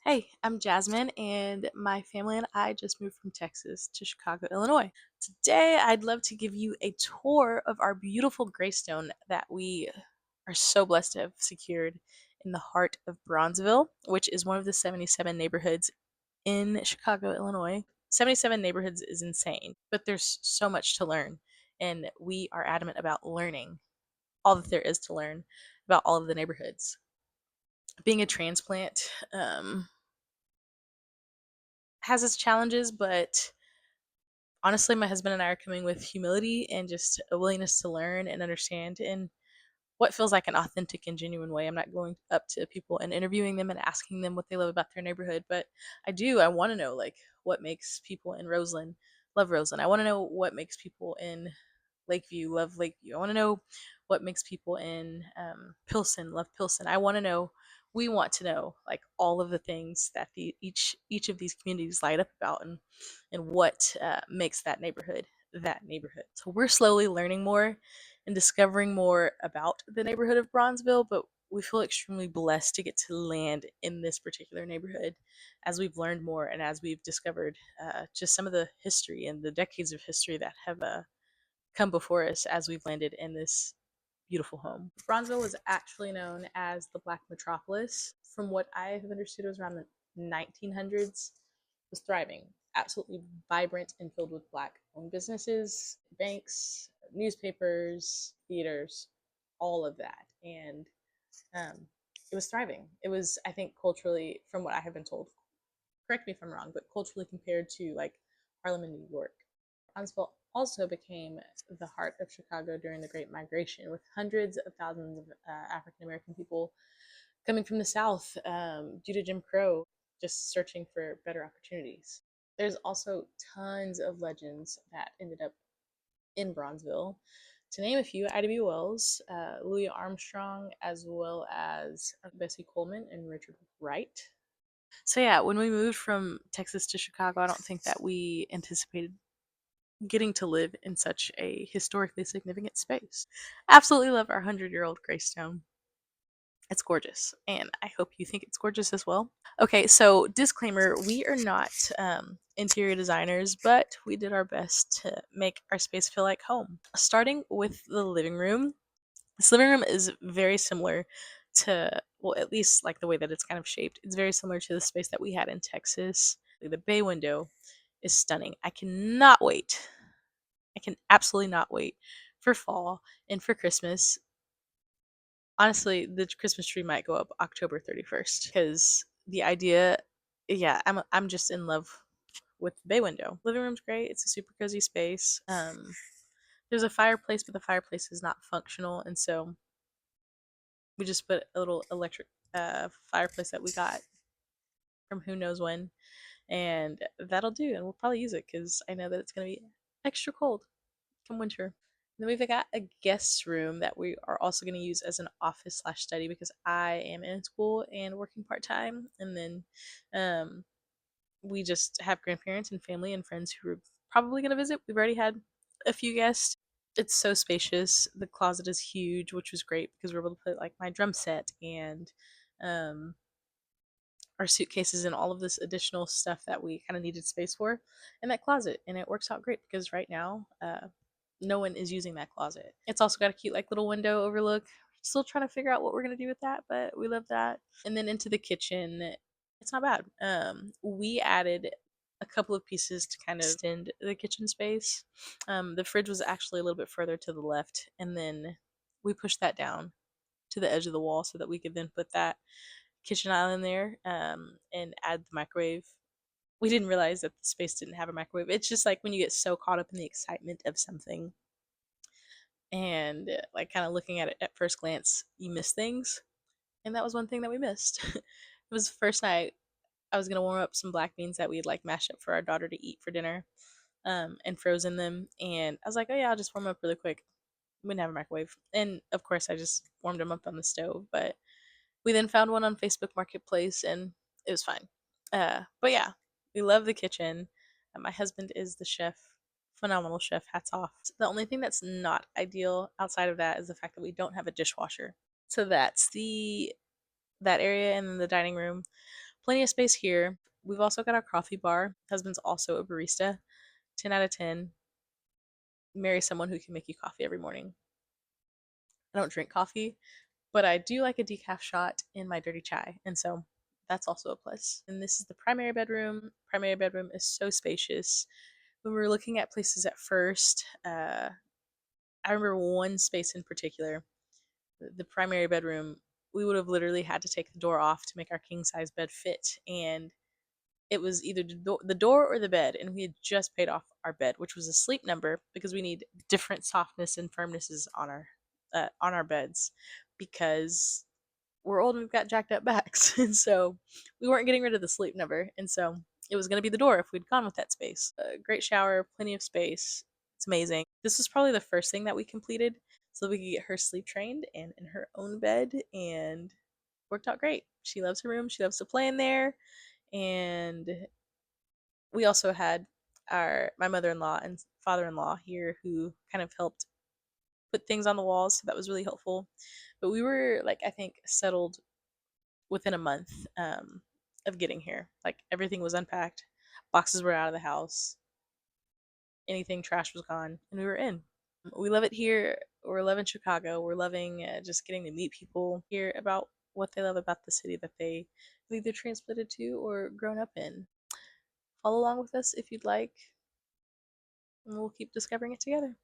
Hey, I'm Jasmine, and my family and I just moved from Texas to Chicago, Illinois. Today, I'd love to give you a tour of our beautiful Greystone that we are so blessed to have secured in the heart of Bronzeville, which is one of the 77 neighborhoods in Chicago, Illinois. 77 neighborhoods is insane, but there's so much to learn, and we are adamant about learning all that there is to learn about all of the neighborhoods. Being a transplant, has its challenges, but honestly, my husband and I are coming with humility and just a willingness to learn and understand in what feels like an authentic and genuine way. I'm not going up to people and interviewing them and asking them what they love about their neighborhood, but I want to know like what makes people in Roseland love Roseland. I want to know what makes people in Lakeview love Lakeview. I want to know what makes people in Pilsen love Pilsen. We want to know like all of the things that each of these communities light up about and what makes that neighborhood. So we're slowly learning more and discovering more about the neighborhood of Bronzeville, but we feel extremely blessed to get to land in this particular neighborhood as we've learned more and as we've discovered just some of the history and the decades of history that have come before us as we've landed in this beautiful home. Bronzeville was actually known as the Black Metropolis. From what I have understood, it was around the 1900s. It was thriving, absolutely vibrant and filled with Black owned businesses, banks, newspapers, theaters, all of that. And um, it was thriving. It was, I think, culturally, from what I have been told, correct me if I'm wrong, but culturally compared to like Harlem and New York. Bronzeville also became the heart of Chicago during the Great Migration, with hundreds of thousands of African American people coming from the South due to Jim Crow, just searching for better opportunities. There's also tons of legends that ended up in Bronzeville. To name a few, Ida B. Wells, Louis Armstrong, as well as Bessie Coleman and Richard Wright. So yeah, when we moved from Texas to Chicago, I don't think that we anticipated getting to live in such a historically significant space. Absolutely love our 100-year-old Greystone. It's gorgeous, and I hope you think it's gorgeous as well. Okay, so disclaimer, we are not interior designers, but we did our best to make our space feel like home. Starting with the living room, this living room is very similar to, well, at least like the way that it's kind of shaped. It's very similar to the space that we had in Texas. The bay window is stunning. I can absolutely not wait for fall and for Christmas. Honestly, the Christmas tree might go up October 31st because the idea, yeah, I'm just in love with the bay window. Living room's great. It's a super cozy space. There's a fireplace, but the fireplace is not functional, and so we just put a little electric fireplace that we got from who knows when, and that'll do. And we'll probably use it because I know that it's gonna be extra cold come winter. Then we've got a guest room that we are also going to use as an office slash study because I am in school and working part time. And then um, we just have grandparents and family and friends who are probably going to visit. We've already had a few guests. It's so spacious. The closet is huge, which was great because we're able to put like my drum set and um, our suitcases and all of this additional stuff that we kind of needed space for in that closet. And it works out great because right now, no one is using that closet. It's also got a cute like little window overlook. Still trying to figure out what we're gonna do with that, but we love that. And then into the kitchen, it's not bad. We added a couple of pieces to kind of extend the kitchen space. The fridge was actually a little bit further to the left, and then we pushed that down to the edge of the wall so that we could then put that kitchen island there and add the microwave. We didn't realize that the space didn't have a microwave. It's just like when you get so caught up in the excitement of something and like kind of looking at it at first glance, you miss things. And that was one thing that we missed. It was the first night I was gonna warm up some black beans that we had like mashed up for our daughter to eat for dinner, and frozen them. And I was like, oh yeah, I'll just warm up really quick. We didn't have a microwave, and of course I just warmed them up on the stove. But we then found one on Facebook Marketplace, and it was fine. But yeah, we love the kitchen. My husband is the chef, phenomenal chef. Hats off. The only thing that's not ideal outside of that is the fact that we don't have a dishwasher. So that's the that area and then the dining room. Plenty of space here. We've also got our coffee bar. Husband's also a barista. 10 out of 10. Marry someone who can make you coffee every morning. I don't drink coffee, but I do like a decaf shot in my dirty chai, and so that's also a plus. And this is the primary bedroom. Primary bedroom is so spacious. When we were looking at places at first, I remember one space in particular, the primary bedroom. We would have literally had to take the door off to make our king size bed fit, and it was either the door or the bed, and we had just paid off our bed, which was a sleep number because we need different softness and firmnesses on our beds because we're old and we've got jacked up backs, and so we weren't getting rid of the sleep number, and so it was going to be the door if we'd gone with that space. A great shower, plenty of space. It's amazing. This was probably the first thing that we completed so that we could get her sleep trained and in her own bed, and worked out great. She loves her room. She loves to play in there, and we also had our my mother-in-law and father-in-law here who kind of helped put things on the walls, so that was really helpful. But we were like, I think, settled within a month of getting here. Like everything was unpacked, boxes were out of the house, anything trash was gone, and we were in. We love it here. We're loving Chicago. We're loving just getting to meet people here about what they love about the city that they have either transplanted to or grown up in. Follow along with us if you'd like, and we'll keep discovering it together.